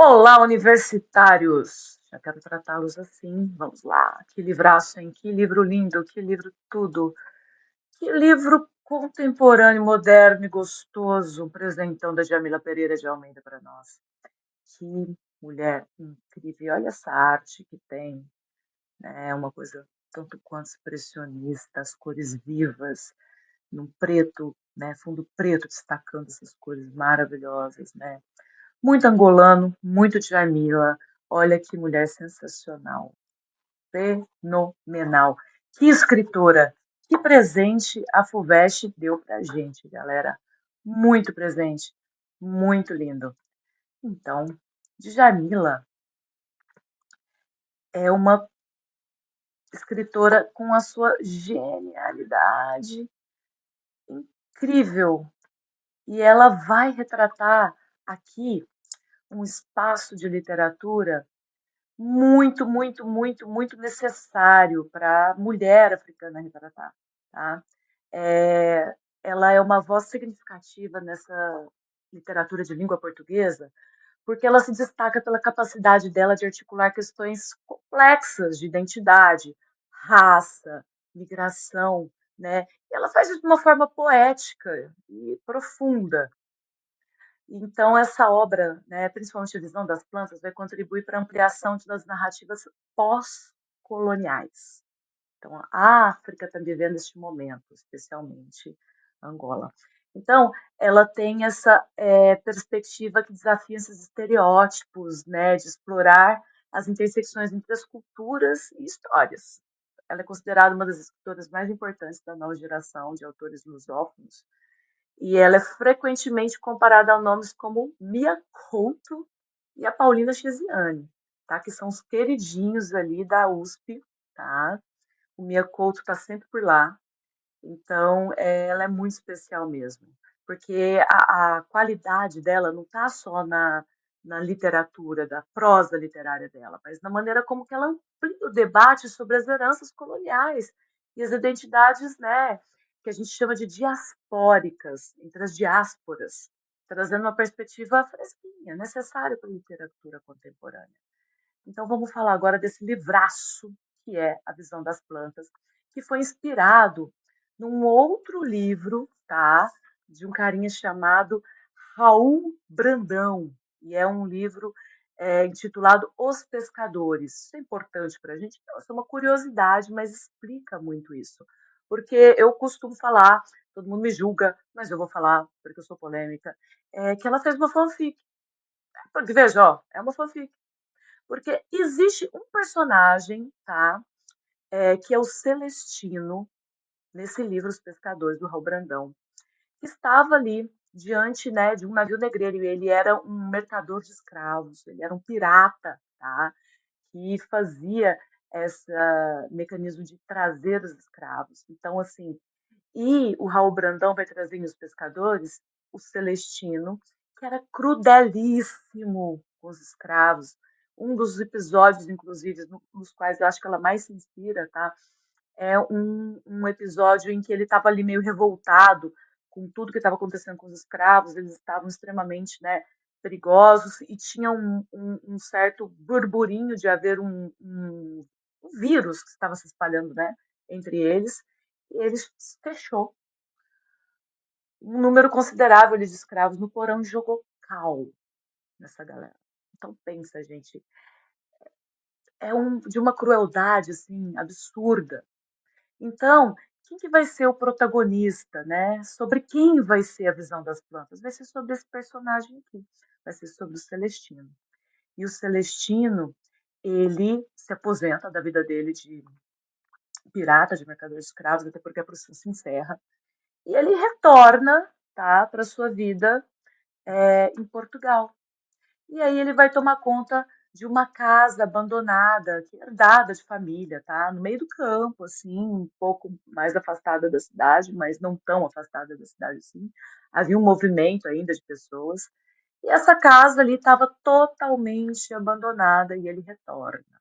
Olá, universitários! Já quero tratá-los assim. Vamos lá. Que livraço, hein? Que livro lindo, que livro tudo. Que livro contemporâneo, moderno e gostoso. Um presentão da Jamila Pereira de Almeida para nós. Que mulher incrível. Olha essa arte que tem. É uma coisa tanto quanto expressionista, as cores vivas, num preto, né? Fundo preto destacando essas cores maravilhosas, né? Muito angolano, muito Djamila. Olha que mulher sensacional, fenomenal. Que escritora, que presente a FUVEST deu pra gente, galera. Muito presente, muito lindo. Então, Djamila é uma escritora com a sua genialidade incrível. E ela vai retratar aqui um espaço de literatura muito, muito, muito, muito necessário para a mulher africana retratar, tá? É, ela é uma voz significativa nessa literatura de língua portuguesa, porque ela se destaca pela capacidade dela de articular questões complexas de identidade, raça, migração, né? E ela faz isso de uma forma poética e profunda. Então, essa obra, né, principalmente a Visão das Plantas, vai contribuir para a ampliação das narrativas pós-coloniais. Então, a África está vivendo este momento, especialmente Angola. Então, ela tem essa perspectiva que desafia esses estereótipos, né, de explorar as intersecções entre as culturas e histórias. Ela é considerada uma das escritoras mais importantes da nova geração de autores lusófonos e ela é frequentemente comparada a nomes como Mia Couto e a Paulina Chesiane, tá? Que são os queridinhos ali da USP, tá? O Mia Couto está sempre por lá, então ela é muito especial mesmo, porque a qualidade dela não está só na literatura, da prosa literária dela, mas na maneira como que ela amplia o debate sobre as heranças coloniais e as identidades, né, que a gente chama de diaspóricas, entre as diásporas, trazendo uma perspectiva fresquinha, necessária para a literatura contemporânea. Então vamos falar agora desse livraço que é A Visão das Plantas, que foi inspirado num outro livro, tá? De um carinha chamado Raul Brandão. E é um livro intitulado Os Pescadores. Isso é importante para a gente. Nossa, é uma curiosidade, mas explica muito isso. Porque eu costumo falar, todo mundo me julga, mas eu vou falar, porque eu sou polêmica, que ela fez uma fanfic. Porque, veja, ó, é uma fanfic. Porque existe um personagem, tá? Que é o Celestino, nesse livro Os Pescadores, do Raul Brandão, que estava ali diante, né, de um navio negreiro. E ele era um mercador de escravos, ele era um pirata, tá? Que fazia esse mecanismo de trazer os escravos. Então, assim, e o Raul Brandão vai trazer em Os Pescadores o Celestino, que era crudelíssimo com os escravos. Um dos episódios, inclusive, nos quais eu acho que ela mais se inspira, tá? É um episódio em que ele estava ali meio revoltado com tudo que estava acontecendo com os escravos, eles estavam extremamente, né, perigosos e tinha um certo burburinho de haver um vírus que estava se espalhando, né, entre eles, e ele fechou um número considerável de escravos no porão e jogou cal nessa galera. Então pensa, gente, de uma crueldade assim absurda. Então, quem que vai ser o protagonista, né? Sobre quem vai ser a visão das plantas? Vai ser sobre esse personagem aqui. Vai ser sobre o Celestino. E o Celestino, ele se aposenta da vida dele de pirata, de mercador de escravos, até porque a profissão se encerra. E ele retorna, tá, para sua vida em Portugal. E aí ele vai tomar conta de uma casa abandonada, que é herdada de família, tá? No meio do campo, assim, um pouco mais afastada da cidade, mas não tão afastada da cidade assim. Havia um movimento ainda de pessoas. E essa casa ali estava totalmente abandonada e ele retorna.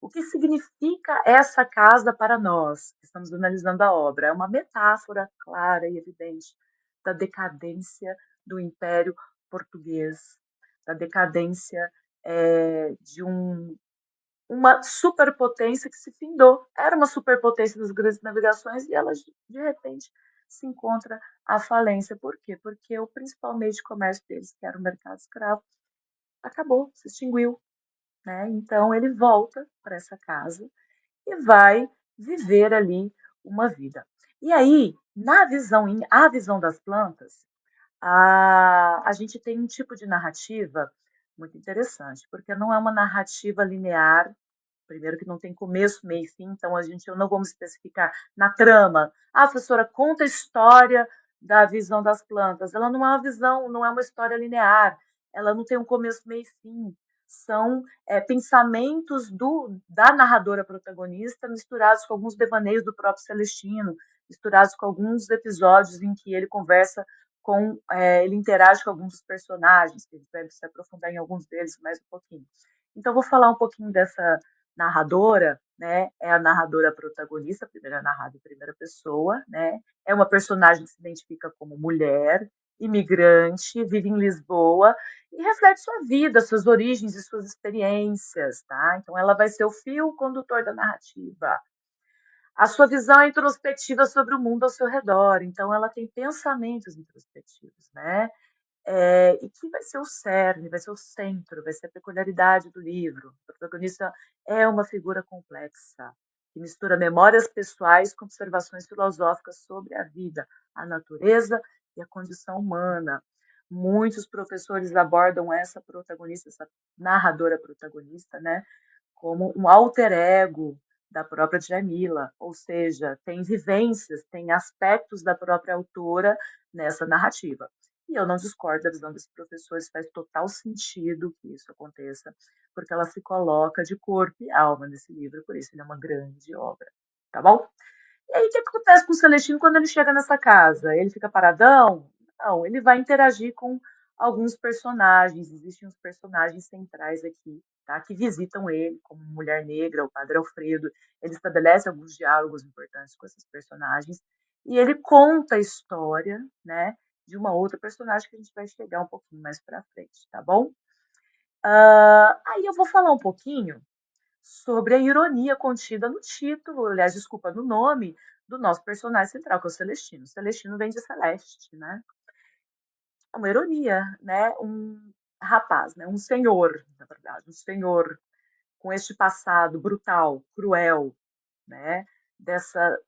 O que significa essa casa para nós, que estamos analisando a obra? É uma metáfora clara e evidente da decadência do Império Português, da decadência de uma superpotência que se findou. Era uma superpotência das grandes navegações e ela, de repente, se encontra à falência. Por quê? Porque o principal meio de comércio deles, que era o mercado escravo, acabou, se extinguiu, né? Então ele volta para essa casa e vai viver ali uma vida. E aí, a visão das plantas, a gente tem um tipo de narrativa muito interessante, porque não é uma narrativa linear. Primeiro que não tem começo, meio e fim, então eu não vamos especificar na trama. Ah, professora, conta a história da visão das plantas. Ela não é uma visão, não é uma história linear. Ela não tem um começo, meio e fim. São pensamentos da narradora protagonista misturados com alguns devaneios do próprio Celestino, misturados com alguns episódios em que ele conversa ele interage com alguns dos personagens, que a gente vai se aprofundar em alguns deles mais um pouquinho. Então, vou falar um pouquinho dessa narradora, né? É a narradora protagonista, a primeira narrada em primeira pessoa, né? É uma personagem que se identifica como mulher, imigrante, vive em Lisboa e reflete sua vida, suas origens e suas experiências, tá? Então ela vai ser o fio condutor da narrativa. A sua visão é introspectiva sobre o mundo ao seu redor, então ela tem pensamentos introspectivos, né? E que vai ser o cerne, vai ser o centro, vai ser a peculiaridade do livro. O protagonista é uma figura complexa, que mistura memórias pessoais com observações filosóficas sobre a vida, a natureza e a condição humana. Muitos professores abordam essa protagonista, essa narradora protagonista, né, como um alter ego da própria Djamila, ou seja, tem vivências, tem aspectos da própria autora nessa narrativa. E eu não discordo da visão desses professores, faz total sentido que isso aconteça, porque ela se coloca de corpo e alma nesse livro, por isso ele é uma grande obra, tá bom? E aí, o que acontece com o Celestino quando ele chega nessa casa? Ele fica paradão? Não, ele vai interagir com alguns personagens. Existem uns personagens centrais aqui, tá? Que visitam ele, como Mulher Negra, o Padre Alfredo. Ele estabelece alguns diálogos importantes com esses personagens. E ele conta a história, né? De uma outra personagem que a gente vai chegar um pouquinho mais para frente, tá bom? Aí eu vou falar um pouquinho sobre a ironia contida no título, aliás, desculpa, no nome do nosso personagem central, que é o Celestino. Celestino vem de Celeste, né? É uma ironia, né? Um rapaz, né? Um senhor, na verdade, um senhor com este passado brutal, cruel, né? Dessa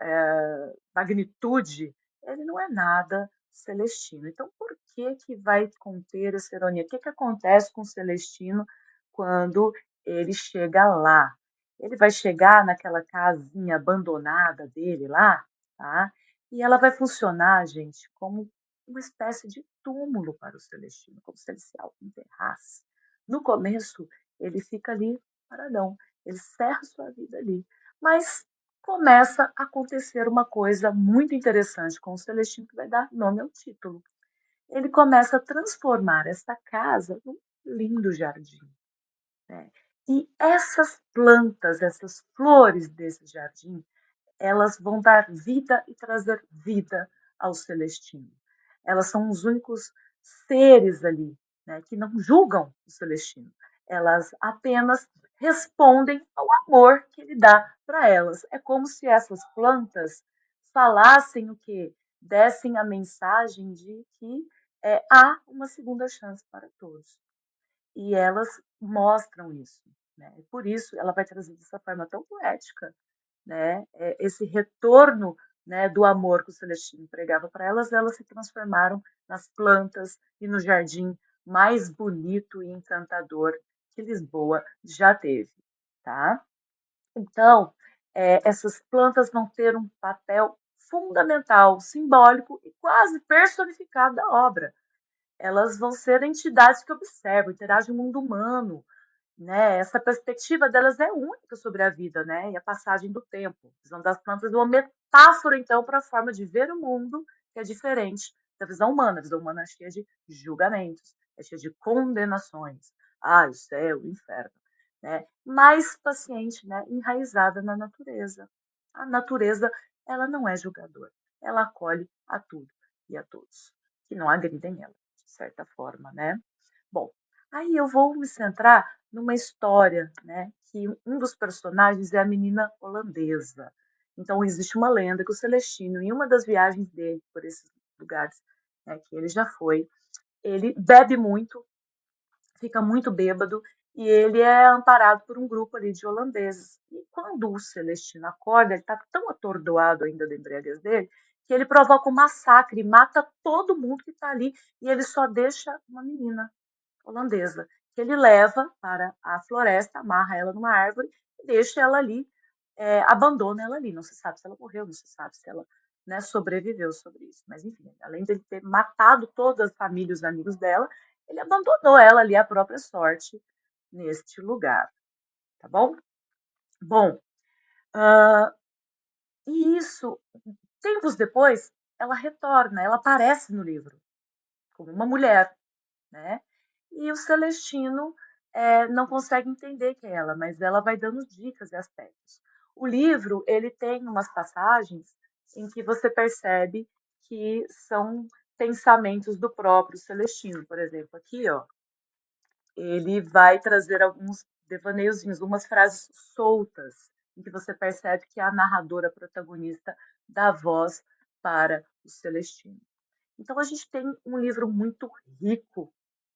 magnitude, ele não é nada Celestino. Então, por que que vai conter essa ironia? O que que acontece com o Celestino quando ele chega lá? Ele vai chegar naquela casinha abandonada dele lá, tá? E ela vai funcionar, gente, como uma espécie de túmulo para o Celestino, como se ele se auto-enterrasse. No começo, ele fica ali paradão, ele encerra sua vida ali. Mas começa a acontecer uma coisa muito interessante com o Celestino, que vai dar nome ao título. Ele começa a transformar esta casa num lindo jardim, né? E essas plantas, essas flores desse jardim, elas vão dar vida e trazer vida ao Celestino. Elas são os únicos seres ali, né, que não julgam o Celestino. Elas apenas respondem ao amor que ele dá para elas. É como se essas plantas falassem o quê? Dessem a mensagem de que há uma segunda chance para todos. E elas mostram isso, né? E por isso ela vai trazer dessa forma tão poética, né, esse retorno, né, do amor que o Celestino pregava para elas, elas se transformaram nas plantas e no jardim mais bonito e encantador que Lisboa já teve, tá? Então, essas plantas vão ter um papel fundamental, simbólico e quase personificado da obra. Elas vão ser entidades que observam, interagem no mundo humano, né? Essa perspectiva delas é única sobre a vida, né? E a passagem do tempo. A visão das plantas é uma metáfora, então, para a forma de ver o mundo, que é diferente da visão humana. A visão humana é cheia de julgamentos, é cheia de condenações. Ah, o céu, o inferno. Né? Mais paciente, né? Enraizada na natureza. A natureza, ela não é julgadora. Ela acolhe a tudo e a todos, que não agridem ela, de certa forma, né? Bom, aí eu vou me centrar numa história, né, que um dos personagens é a menina holandesa. Então existe uma lenda que o Celestino, em uma das viagens dele por esses lugares, né, que ele já foi, ele bebe muito, fica muito bêbado e ele é amparado por um grupo ali de holandeses. E quando o Celestino acorda, ele está tão atordoado ainda da embriaguez dele, que ele provoca um massacre, mata todo mundo que está ali e ele só deixa uma menina holandesa, que ele leva para a floresta, amarra ela numa árvore e deixa ela ali, abandona ela ali. Não se sabe se ela morreu, não se sabe se ela, né, sobreviveu sobre isso. Mas, enfim, além de ele ter matado toda a família e os amigos dela, ele abandonou ela ali à própria sorte neste lugar, tá bom? Bom, uh, e isso, tempos depois, ela retorna, ela aparece no livro como uma mulher, né? E o Celestino não consegue entender que é ela, mas ela vai dando dicas e aspectos. O livro ele tem umas passagens em que você percebe que são pensamentos do próprio Celestino. Por exemplo, aqui, ó, ele vai trazer alguns devaneiozinhos, umas frases soltas, em que você percebe que é a narradora protagonista dá voz para o Celestino. Então a gente tem um livro muito rico,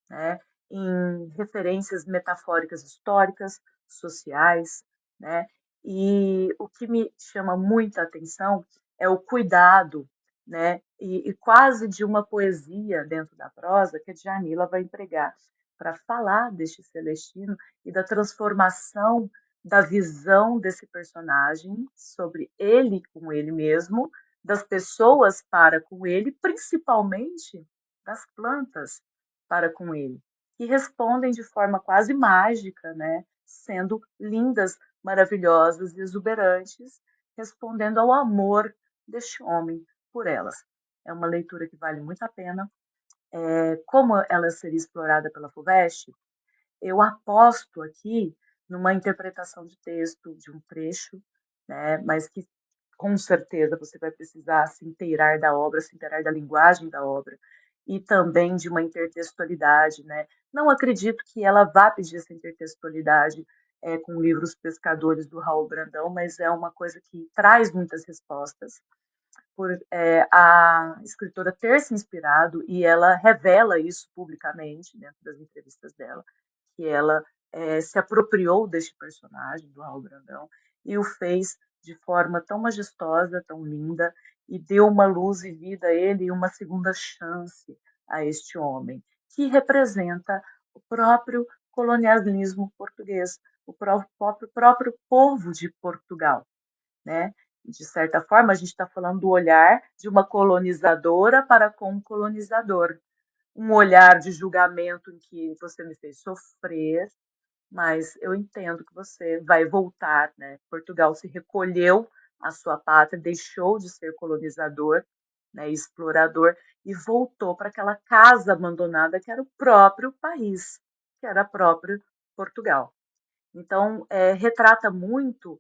né, em referências metafóricas históricas, sociais, né? E o que me chama muita atenção é o cuidado, né, e quase de uma poesia dentro da prosa que a Djamila vai empregar para falar deste Celestino e da transformação da visão desse personagem sobre ele com ele mesmo, das pessoas para com ele, principalmente das plantas para com ele, que respondem de forma quase mágica, né? Sendo lindas, maravilhosas e exuberantes, respondendo ao amor deste homem por elas. É uma leitura que vale muito a pena. Como ela seria explorada pela FUVEST, eu aposto aqui numa interpretação de texto, de um trecho, né, mas que com certeza você vai precisar se inteirar da obra, se inteirar da linguagem da obra e também de uma intertextualidade, né? Não acredito que ela vá pedir essa intertextualidade com livros pescadores do Raul Brandão, mas é uma coisa que traz muitas respostas por a escritora ter se inspirado, e ela revela isso publicamente dentro das entrevistas dela, que ela se apropriou deste personagem, do Raul Brandão, e o fez de forma tão majestosa, tão linda, e deu uma luz e vida a ele e uma segunda chance a este homem, que representa o próprio colonialismo português, o próprio povo de Portugal, né? De certa forma, a gente está falando do olhar de uma colonizadora para com um colonizador. Um olhar de julgamento em que você me fez sofrer, mas eu entendo que você vai voltar, né? Portugal se recolheu à sua pátria, deixou de ser colonizador, né, explorador, e voltou para aquela casa abandonada que era o próprio país, que era próprio Portugal. Então, retrata muito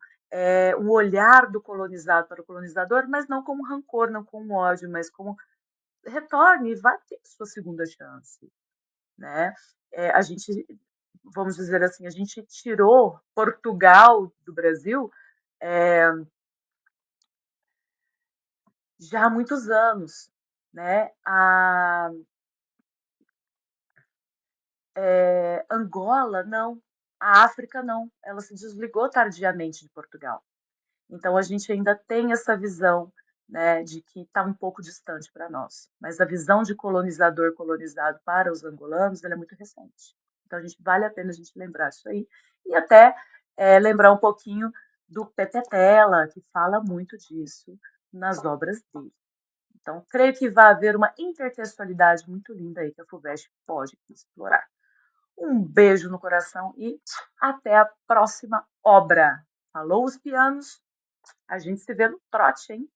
o olhar do colonizado para o colonizador, mas não como rancor, não como ódio, mas como retorne e vai ter sua segunda chance, né? A gente, vamos dizer assim, a gente tirou Portugal do Brasil é, já há muitos anos, né? Angola, não. A África, não. Ela se desligou tardiamente de Portugal. Então a gente ainda tem essa visão, né, de que está um pouco distante para nós. Mas a visão de colonizador colonizado para os angolanos ela é muito recente. Então a gente vale a pena a gente lembrar isso aí e até lembrar um pouquinho do Pepe Tela, que fala muito disso nas obras dele. Então creio que vai haver uma intertextualidade muito linda aí que a FUVEST pode explorar. Um beijo no coração e até a próxima obra. Falou os pianos, a gente se vê no trote, hein?